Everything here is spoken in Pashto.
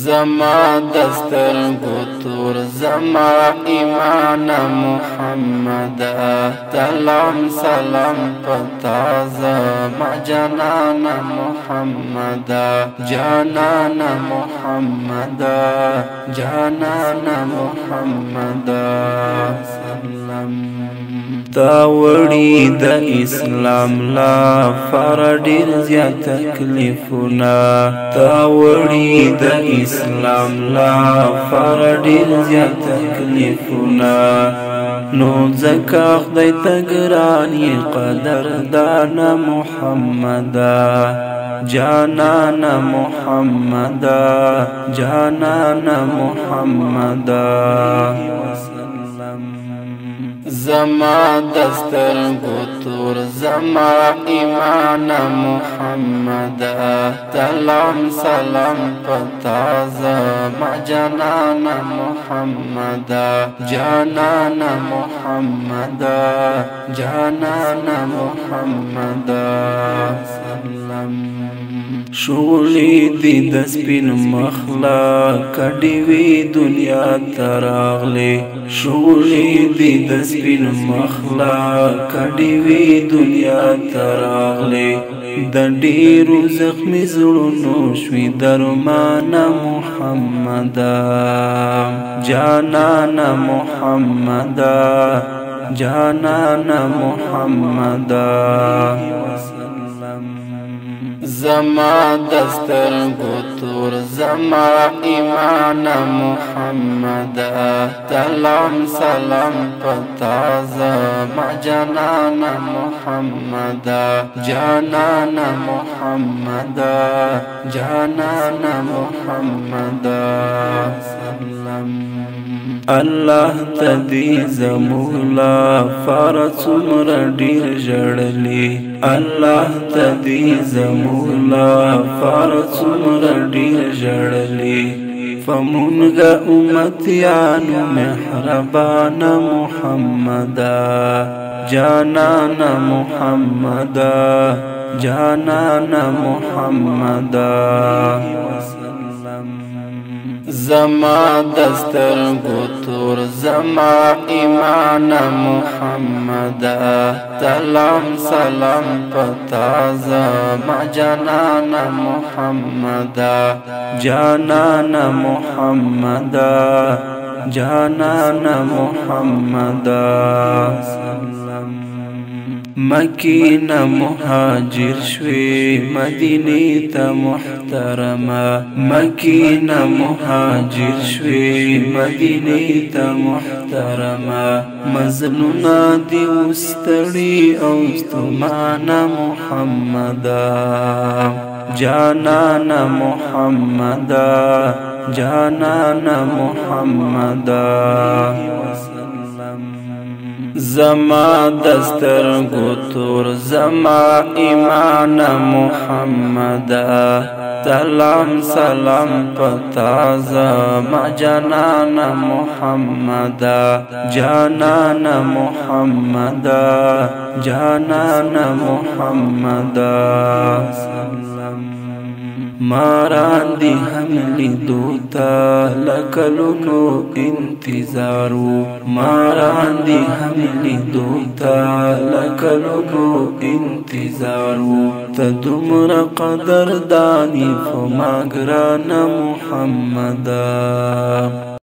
زما دسترګو تور زما ایمان محمد سلام سلام پتا زما جانان محمد جانان محمد جانان محمد سلام تاوړي د اسلام لا فرډیر زیات تکلیفونه تاوړي د اسلام لا فرډیر زیات تکلیفونه نو زکه خدای ته ګران یې قدردان محمد جانان محمد جانان محمد زما دسترګو تور زما ایمان محمد سلام سلام پتا زما جانان محمد جانان محمد جانان محمد سلام شغلی دی د سپین مخلا کډی وی دنیا تراغلی شغلی دی د سپین مخلا کډی وی دنیا تراغلی د ډیرو زخمی زړونو شوی درمان محمد جانان محمد جانان محمد زما دسترګو تور زما ایمان محمد سلام سلام پتا زما جانان محمد جانان محمد جانان محمد سلام الله تدی زمولا فرس مر ډیر جړلی الله تدی زمولا فرس مر ډیر جړلی فمونغا امتیانو محربان محمد جانان محمد جانان محمد زما دسترګو تور زما ایمان محمد سلام سلام پتا زما جانان محمد جانان محمد جانان محمد سلام مکینه مهاجر شوی مدینه ته محترمه مکینه مهاجر شوی مدینه ته محترمه مزلونه دی وستړي او ستومانه محمد جانان محمد جانان محمد زما دسترګو تور زما ایمان محمد سلام سلام پتا زما جانان محمد جانان محمد جانان محمد سلام ماران دی حملی دوتا لکلونو انتظارو ماران دی حملی دوتا لکلونو انتظارو تدمر قدر دانی فما گران محمد